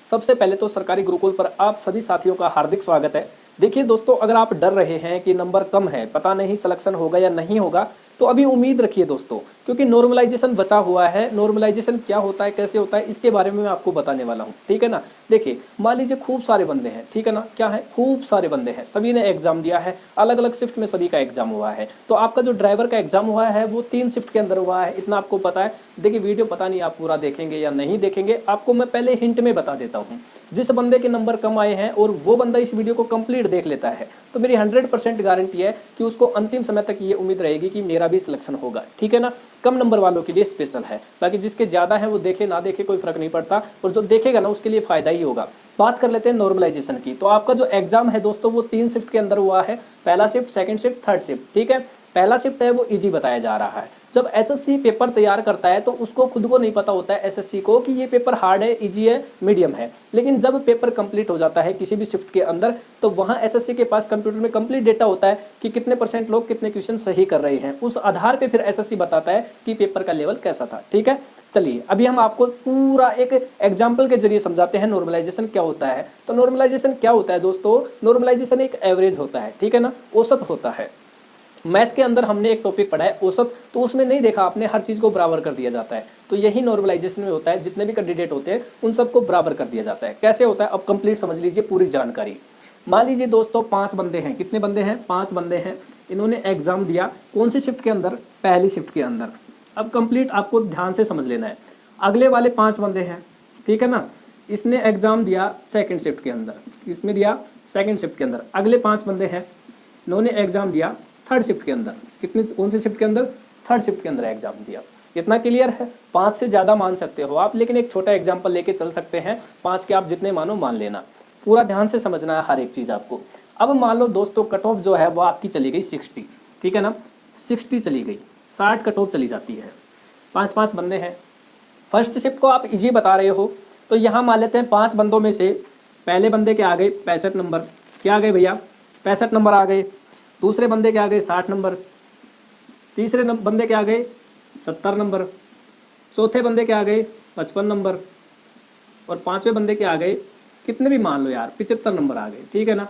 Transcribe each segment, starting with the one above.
सबसे पहले तो सरकारी गुरुकुल पर आप सभी साथियों का हार्दिक स्वागत है। देखिए दोस्तों, अगर आप डर रहे हैं कि नंबर कम है, पता नहीं सिलेक्शन होगा या नहीं होगा, तो अभी उम्मीद रखिए दोस्तों, क्योंकि नॉर्मलाइजेशन बचा हुआ है। नॉर्मलाइजेशन क्या होता है, कैसे होता है, इसके बारे में मैं आपको बताने वाला हूँ, ठीक है ना। देखिए, मान लीजिए खूब सारे बंदे हैं, ठीक है ना, क्या है, खूब सारे बंदे हैं, सभी ने एग्जाम दिया है, अलग अलग शिफ्ट में सभी का एग्जाम हुआ है। तो आपका जो ड्राइवर का एग्जाम हुआ है वो 3 शिफ्ट के अंदर हुआ है, इतना आपको पता है। देखिए, वीडियो पता नहीं आप पूरा देखेंगे या नहीं देखेंगे, आपको मैं पहले हिंट में बता देता हूँ। जिस बंदे के नंबर कम आए हैं और वो बंदा इस वीडियो को कंप्लीट देख लेता है, तो मेरी 100% गारंटी है कि उसको अंतिम समय तक ये उम्मीद रहेगी कि मेरा भी सिलेक्शन होगा, ठीक है ना। कम नंबर वालों के लिए स्पेशल है, बाकी जिसके ज़्यादा है वो देखे ना देखे कोई फर्क नहीं पड़ता, और जो देखेगा ना उसके लिए फ़ायदा ही होगा। बात कर लेते हैं नॉर्मलाइजेशन की। तो आपका जो एग्जाम है दोस्तों वो 3 शिफ्ट के अंदर हुआ है, पहला shift, second shift, third shift, ठीक है। पहला शिफ्ट है वो इजी बताया जा रहा है। जब एसएससी पेपर तैयार करता है तो उसको खुद को नहीं पता होता है एसएससी को कि ये पेपर हार्ड है, इजी है, मीडियम है। लेकिन जब पेपर कंप्लीट हो जाता है किसी भी शिफ्ट के अंदर, तो वहाँ एसएससी के पास कंप्यूटर में कंप्लीट डेटा होता है कि कितने % लोग कितने क्वेश्चन सही कर रहे हैं। उस आधार पर फिर एसएससी बताता है कि पेपर का लेवल कैसा था, ठीक है। चलिए, अभी हम आपको पूरा एक एग्जाम्पल के जरिए समझाते हैं नॉर्मलाइजेशन क्या होता है। तो नॉर्मलाइजेशन क्या होता है दोस्तों, नॉर्मलाइजेशन एक एवरेज होता है, ठीक है ना, औसत होता है। मैथ के अंदर हमने एक टॉपिक पढ़ा है औसत, तो उसमें नहीं देखा आपने, हर चीज़ को बराबर कर दिया जाता है। तो यही नॉर्मलाइजेशन में होता है, जितने भी कैंडिडेट होते हैं उन सबको बराबर कर दिया जाता है। कैसे होता है, अब कंप्लीट समझ लीजिए पूरी जानकारी। मान लीजिए दोस्तों 5 बंदे हैं, कितने बंदे हैं, 5 बंदे हैं। इन्होंने एग्जाम दिया कौन सी शिफ्ट के अंदर, पहली शिफ्ट के अंदर। अब कंप्लीट आपको ध्यान से समझ लेना है। अगले वाले 5 बंदे हैं, ठीक है ना, इसने एग्जाम दिया सेकंड शिफ्ट के अंदर, इसमें दिया सेकंड शिफ्ट के अंदर। अगले 5 बंदे हैं, इन्होंने एग्जाम दिया थर्ड शिफ्ट के अंदर। कितने, कौन सी शिफ्ट के अंदर, थर्ड शिफ्ट के अंदर एग्जाम दिया। इतना क्लियर है। 5 से ज़्यादा मान सकते हो आप, लेकिन एक छोटा एग्जाम्पल लेके चल सकते हैं। 5 के आप जितने मानो मान लेना, पूरा ध्यान से समझना है हर एक चीज़ आपको। अब मान लो दोस्तों कट ऑफ जो है वो आपकी चली गई 60, ठीक है ना, 60 चली गई, 60 कट ऑफ चली जाती है। 5 बंदे हैं, फर्स्ट शिफ्ट को आप इजी बता रहे हो, तो यहाँ मान लेते हैं 5 बंदों में से पहले बंदे के आ गए 65 नंबर, क्या आ गए भैया, 65 नंबर आ गए। दूसरे बंदे के आ गए 60 नंबर, तीसरे बंदे के आ गए 70 नंबर, चौथे बंदे के आ गए 55 नंबर, और 5वें बंदे के आ गए कितने भी मान लो यार 75 नंबर आ गए, ठीक है ना।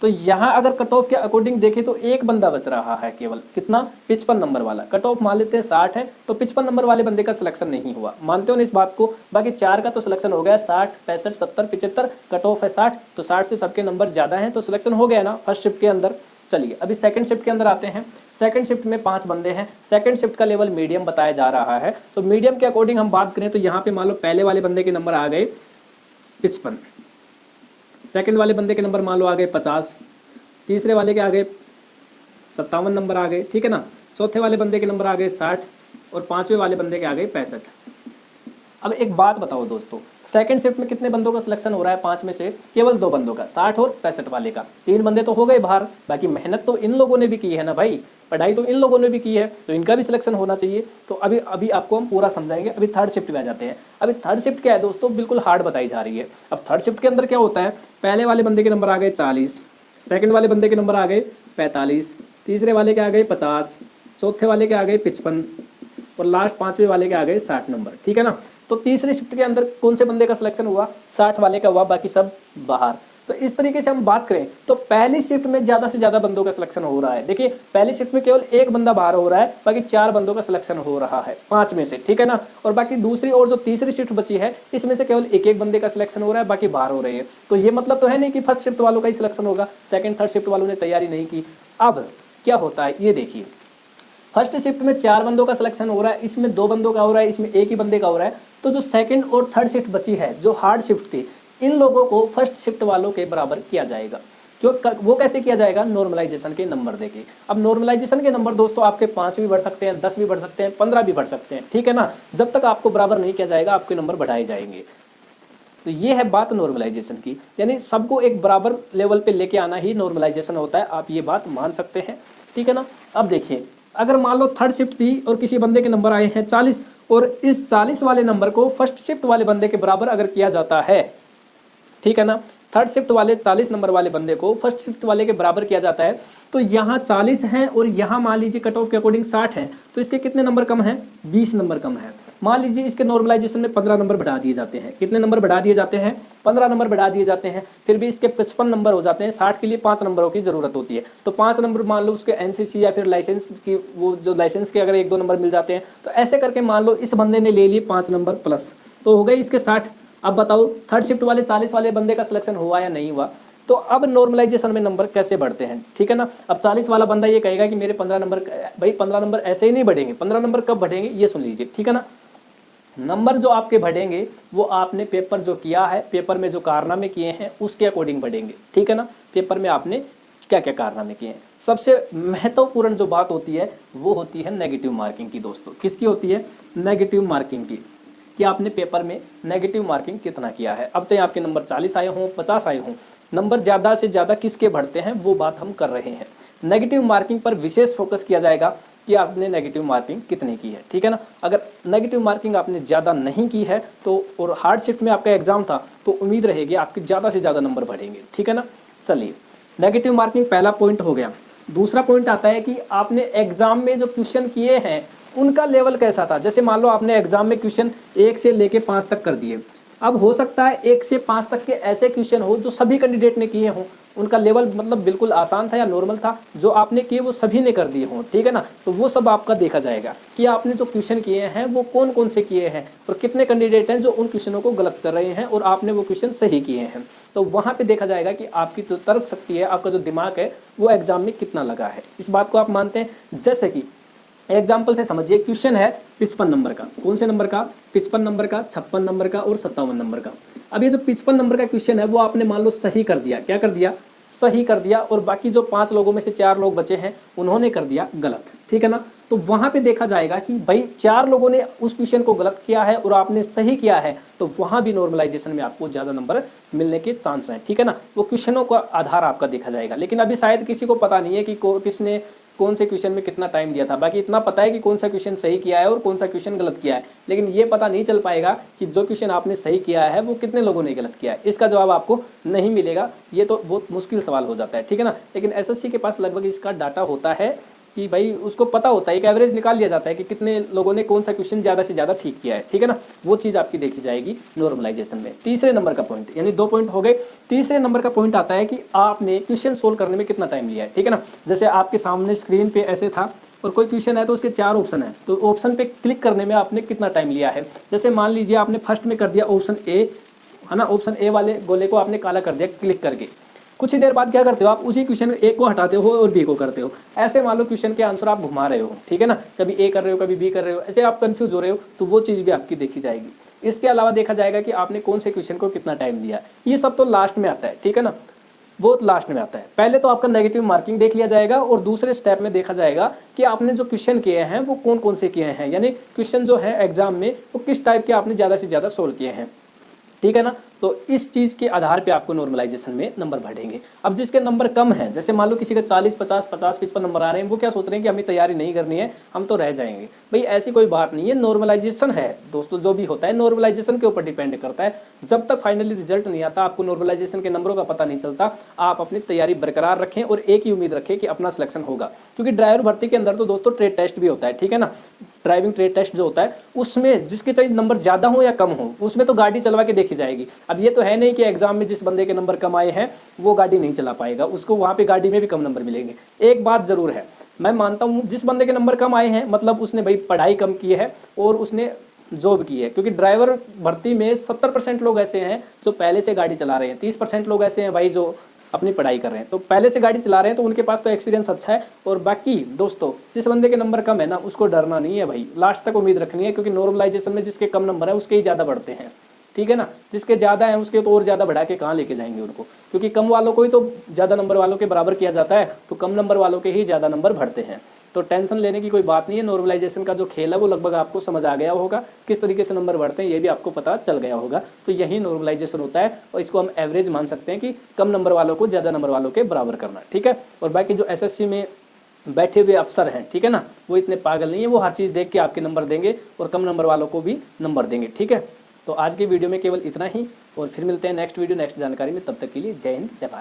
तो यहाँ अगर कट ऑफ के अकॉर्डिंग देखें तो एक बंदा बच रहा है केवल, कितना, 55 नंबर वाला। कट ऑफ मान लेते हैं 60 है, तो 55 नंबर वाले बंदे का सिलेक्शन नहीं हुआ, मानते हो ना इस बात को। बाकी 4 का तो सिलेक्शन हो गया, 60, 65, 70, 75, कट ऑफ है 60, तो 60 से सबके नंबर ज़्यादा हैं, तो सिलेक्शन हो गया ना फर्स्ट शिफ्ट के अंदर। चलिए अभी सेकंड शिफ्ट के अंदर आते हैं। सेकंड शिफ्ट में 5 बंदे हैं, सेकंड शिफ्ट का लेवल मीडियम बताया जा रहा है। तो मीडियम के अकॉर्डिंग हम बात करें तो यहाँ पे मान लो पहले वाले बंदे के नंबर आ गए 55, सेकंड वाले बंदे के नंबर मान लो आ गए 50, तीसरे वाले के आ गए 57 नंबर आ गए, ठीक है ना, चौथे वाले बंदे के नंबर आ गए 60, और 5वें वाले बंदे के आ गए 65। अब एक बात बताओ दोस्तों, सेकंड शिफ्ट में कितने बंदों का सिलेक्शन हो रहा है, 5 में से केवल 2 बंदों का, 60 और 65 वाले का। 3 बंदे तो हो गए बाहर, बाकी मेहनत तो इन लोगों ने भी की है ना भाई, पढ़ाई तो इन लोगों ने भी की है, तो इनका भी सिलेक्शन होना चाहिए। तो अभी अभी आपको हम पूरा समझाएंगे। अभी थर्ड शिफ्ट में आ जाते हैं। अभी थर्ड शिफ्ट क्या है दोस्तों, बिल्कुल हार्ड बताई जा रही है। अब थर्ड शिफ्ट के अंदर क्या होता है, पहले वाले बंदे के नंबर आ गए 40, सेकंड वाले बंदे के नंबर आ गए 45, तीसरे वाले के आ गए 50, चौथे वाले के आ गए 55, और लास्ट 5वें वाले के आ गए 60 नंबर, ठीक है ना। तो तीसरे शिफ्ट के अंदर कौन से बंदे का सिलेक्शन हुआ, 60 वाले का हुआ, बाकी सब बाहर। तो इस तरीके से हम बात करें तो पहली शिफ्ट में ज़्यादा से ज़्यादा बंदों का सिलेक्शन हो रहा है। देखिए पहली शिफ्ट में केवल एक बंदा बाहर हो रहा है, बाकी 4 बंदों का सिलेक्शन हो रहा है 5 में से, ठीक है ना। और बाकी दूसरी और जो तीसरी शिफ्ट बची है इसमें से केवल एक बंदे का सिलेक्शन हो रहा है, बाकी बाहर हो रहे हैं। तो ये मतलब तो है नहीं कि फर्स्ट शिफ्ट वालों का ही सिलेक्शन होगा, सेकंड थर्ड शिफ्ट वालों ने तैयारी नहीं की। अब क्या होता है ये देखिए, फर्स्ट शिफ्ट में 4 बंदों का सिलेक्शन हो रहा है, इसमें 2 बंदों का हो रहा है, इसमें एक ही बंदे का हो रहा है। तो जो सेकंड और थर्ड शिफ्ट बची है, जो हार्ड शिफ्ट थी, इन लोगों को फर्स्ट शिफ्ट वालों के बराबर किया जाएगा। क्यों, वो कैसे किया जाएगा, नॉर्मलाइजेशन के नंबर देके। अब नॉर्मलाइजेशन के नंबर दोस्तों आपके 5 भी बढ़ सकते हैं, 10 भी बढ़ सकते हैं, 15 भी बढ़ सकते हैं, ठीक है ना। जब तक आपको बराबर नहीं किया जाएगा आपके नंबर बढ़ाए जाएंगे। तो ये है बात नॉर्मलाइजेशन की, यानी सबको एक बराबर लेवल पे लेके आना ही नॉर्मलाइजेशन होता है। आप ये बात मान सकते हैं, ठीक है ना। अब देखिए, अगर मान लो थर्ड शिफ्ट थी और किसी बंदे के नंबर आए हैं 40, और इस 40 वाले नंबर को फर्स्ट शिफ्ट वाले बंदे के बराबर अगर किया जाता है, ठीक है ना, थर्ड शिफ्ट वाले 40 नंबर वाले बंदे को फर्स्ट शिफ्ट वाले के बराबर किया जाता है, तो यहाँ 40 हैं और यहाँ मान लीजिए कट ऑफ के अकॉर्डिंग 60 है, तो इसके कितने नंबर कम हैं? 20 नंबर कम है। मान लीजिए इसके नॉर्मलाइजेशन में 15 नंबर बढ़ा दिए जाते हैं। कितने नंबर बढ़ा दिए जाते हैं? 15 नंबर बढ़ा दिए जाते हैं। फिर भी इसके 55 नंबर हो जाते हैं। 60 के लिए 5 नंबरों की जरूरत होती है। तो 5 नंबर मान लो उसके एनसीसी या फिर लाइसेंस की, वो जो लाइसेंस के अगर 1-2 नंबर मिल जाते हैं, तो ऐसे करके मान लो इस बंदे ने ले लिए 5 नंबर प्लस, तो हो गए इसके 60। अब बताओ थर्ड शिफ्ट वाले 40 वाले बंदे का सिलेक्शन हुआ या नहीं हुआ? तो अब नॉर्मलाइजेशन में नंबर कैसे बढ़ते हैं, ठीक है ना। अब 40 वाला बंदा ये कहेगा कि मेरे 15 नंबर, भाई 15 नंबर ऐसे ही नहीं बढ़ेंगे। 15 नंबर कब बढ़ेंगे ये सुन लीजिए, ठीक है ना। नंबर जो आपके बढ़ेंगे वो आपने पेपर जो किया है, पेपर में जो कारनामे किए हैं उसके अकॉर्डिंग बढ़ेंगे, ठीक है ना। पेपर में आपने क्या क्या कारनामे किए हैं। सबसे महत्वपूर्ण जो बात होती है वो होती है नेगेटिव मार्किंग की दोस्तों। किसकी होती है? नेगेटिव मार्किंग की, कि आपने पेपर में नेगेटिव मार्किंग कितना किया है। अब चाहे आपके नंबर 40 आए हों, 50 आए हों, नंबर ज़्यादा से ज़्यादा किसके बढ़ते हैं वो बात हम कर रहे हैं। नेगेटिव मार्किंग पर विशेष फोकस किया जाएगा कि आपने नेगेटिव मार्किंग कितनी की है, ठीक है ना। अगर नेगेटिव मार्किंग आपने ज़्यादा नहीं की है तो, और हार्ड शिफ्ट में आपका एग्जाम था, तो उम्मीद रहेगी आपके ज़्यादा से ज़्यादा नंबर बढ़ेंगे, ठीक है ना। चलिए, नेगेटिव मार्किंग पहला पॉइंट हो गया। दूसरा पॉइंट आता है कि आपने एग्जाम में जो क्वेश्चन किए हैं उनका लेवल कैसा था। जैसे मान लो आपने एग्जाम में क्वेश्चन 1 से लेके 5 तक कर दिए। अब हो सकता है 1 से 5 तक के ऐसे क्वेश्चन हो जो सभी कैंडिडेट ने किए हों, उनका लेवल मतलब बिल्कुल आसान था या नॉर्मल था, जो आपने किए वो सभी ने कर दिए हों, ठीक है ना। तो वो सब आपका देखा जाएगा कि आपने जो क्वेश्चन किए हैं वो कौन कौन से किए हैं और कितने कैंडिडेट हैं जो उन क्वेश्चनों को गलत कर रहे हैं और आपने वो क्वेश्चन सही किए हैं। तो वहाँ पे देखा जाएगा कि आपकी जो तर्क शक्ति है, आपका जो दिमाग है, वो एग्जाम में कितना लगा है। इस बात को आप मानते हैं? जैसे कि एग्जाम्पल से समझिए, क्वेश्चन है 55 नंबर का। कौन से नंबर का? 55 नंबर का, 56 नंबर का और 57 नंबर का। अब ये जो 55 नंबर का क्वेश्चन है वो आपने मान लो सही कर दिया। क्या कर दिया? सही कर दिया। और बाकी जो 5 लोगों में से 4 लोग बचे हैं उन्होंने कर दिया गलत, ठीक है ना। तो वहाँ पे देखा जाएगा कि भाई 4 लोगों ने उस क्वेश्चन को गलत किया है और आपने सही किया है, तो वहाँ भी नॉर्मलाइजेशन में आपको ज़्यादा नंबर मिलने के चांस हैं, ठीक है ना। वो क्वेश्चनों का आधार आपका देखा जाएगा। लेकिन अभी शायद किसी को पता नहीं है कि किसने कौन से क्वेश्चन में कितना टाइम दिया था। बाकी इतना पता है कि कौन सा क्वेश्चन सही किया है और कौन सा क्वेश्चन गलत किया है, लेकिन ये पता नहीं चल पाएगा कि जो क्वेश्चन आपने सही किया है वो कितने लोगों ने गलत किया है। इसका जवाब आपको नहीं मिलेगा। ये तो बहुत मुश्किल सवाल हो जाता है, ठीक है ना। लेकिन एसएससी के पास लगभग इसका डाटा होता है कि भाई उसको पता होता है, एक एवरेज निकाल लिया जाता है कि कितने लोगों ने कौन सा क्वेश्चन ज़्यादा से ज़्यादा ठीक किया है, ठीक है ना। वो चीज़ आपकी देखी जाएगी नॉर्मलाइजेशन में। तीसरे नंबर का पॉइंट, यानी 2 पॉइंट हो गए। तीसरे नंबर का पॉइंट आता है कि आपने क्वेश्चन सोल्व करने में कितना टाइम लिया है, ठीक है ना। जैसे आपके सामने स्क्रीन पे ऐसे था और कोई क्वेश्चन है तो उसके 4 ऑप्शन है, तो ऑप्शन पे क्लिक करने में आपने कितना टाइम लिया है। जैसे मान लीजिए आपने फर्स्ट में कर दिया ऑप्शन ए, है ना। ऑप्शन ए वाले गोले को आपने काला कर दिया क्लिक करके। कुछ ही देर बाद क्या करते हो आप? उसी क्वेश्चन ए को हटाते हो और बी को करते हो। ऐसे मान लो क्वेश्चन के आंसर आप घुमा रहे हो, ठीक है ना। कभी ए कर रहे हो, कभी बी कर रहे हो, ऐसे आप कंफ्यूज हो रहे हो, तो वो चीज़ भी आपकी देखी जाएगी। इसके अलावा देखा जाएगा कि आपने कौन से क्वेश्चन को कितना टाइम दिया। ये सब तो लास्ट में आता है, ठीक है ना। बहुत लास्ट में आता है। पहले तो आपका नेगेटिव मार्किंग देख लिया जाएगा और दूसरे स्टेप में देखा जाएगा कि आपने जो क्वेश्चन किए हैं वो कौन कौन से किए हैं, यानी क्वेश्चन जो है एग्जाम में वो किस टाइप के आपने ज़्यादा से ज़्यादा सोल्व किए हैं, ठीक है ना। तो इस चीज़ के आधार पे आपको नॉर्मलाइजेशन में नंबर बढ़ेंगे। अब जिसके नंबर कम हैं, जैसे मान लो किसी का 40, 50, 55 नंबर आ रहे हैं, वो क्या सोच रहे हैं कि हमें तैयारी नहीं करनी है, हम तो रह जाएंगे। भाई ऐसी कोई बात नहीं है। नॉर्मलाइजेशन है दोस्तों, जो भी होता है नॉर्मलाइजेशन के ऊपर डिपेंड करता है। जब तक फाइनली रिजल्ट नहीं आता, आपको नॉर्मलाइजेशन के नंबरों का पता नहीं चलता। आप अपनी तैयारी बरकरार रखें और एक ही उम्मीद रखें कि अपना सिलेक्शन होगा। क्योंकि ड्राइवर भर्ती के अंदर तो दोस्तों ट्रेड टेस्ट भी होता है, ठीक है ना। ड्राइविंग ट्रेड टेस्ट जो होता है उसमें जिसके चाहे नंबर ज़्यादा हो या कम हो, उसमें तो गाड़ी चलवा के देखी जाएगी। अब ये तो है नहीं कि एग्जाम में जिस बंदे के नंबर कम आए हैं वो गाड़ी नहीं चला पाएगा, उसको वहाँ पे गाड़ी में भी कम नंबर मिलेंगे। एक बात ज़रूर है, मैं मानता हूँ जिस बंदे के नंबर कम आए हैं मतलब उसने भाई पढ़ाई कम की है और उसने जॉब की है। क्योंकि ड्राइवर भर्ती में 70% लोग ऐसे हैं जो पहले से गाड़ी चला रहे हैं, 30% लोग ऐसे हैं भाई जो अपनी पढ़ाई कर रहे हैं, तो पहले से गाड़ी चला रहे हैं, तो उनके पास तो एक्सपीरियंस अच्छा है। और बाकी दोस्तों जिस बंदे के नंबर कम है ना, उसको डरना नहीं है भाई, लास्ट तक उम्मीद रखनी है। क्योंकि नॉर्मलाइजेशन में जिसके कम नंबर है उसके ही ज़्यादा बढ़ते हैं, ठीक है ना। जिसके ज़्यादा हैं उसके तो और ज़्यादा बढ़ा के कहाँ लेके जाएंगे उनको, क्योंकि कम वालों को ही तो ज़्यादा नंबर वालों के बराबर किया जाता है, तो कम नंबर वालों के ही ज़्यादा नंबर बढ़ते हैं। तो टेंशन लेने की कोई बात नहीं है। नॉर्मलाइजेशन का जो खेल है वो लगभग आपको समझ आ गया होगा, किस तरीके से नंबर बढ़ते हैं ये भी आपको पता चल गया होगा। तो यही नॉर्मलाइजेशन होता है और इसको हम एवरेज मान सकते हैं कि कम नंबर वालों को ज़्यादा नंबर वालों के बराबर करना, ठीक है। और बाकी जो एसएससी में बैठे हुए अफसर हैं, ठीक है ना, वो इतने पागल नहीं है, वो हर चीज़ देख के आपके नंबर देंगे और कम नंबर वालों को भी नंबर देंगे, ठीक है। तो आज की वीडियो में केवल इतना ही और फिर मिलते हैं नेक्स्ट वीडियो नेक्स्ट जानकारी में। तब तक के लिए जय हिंद, जय भारत।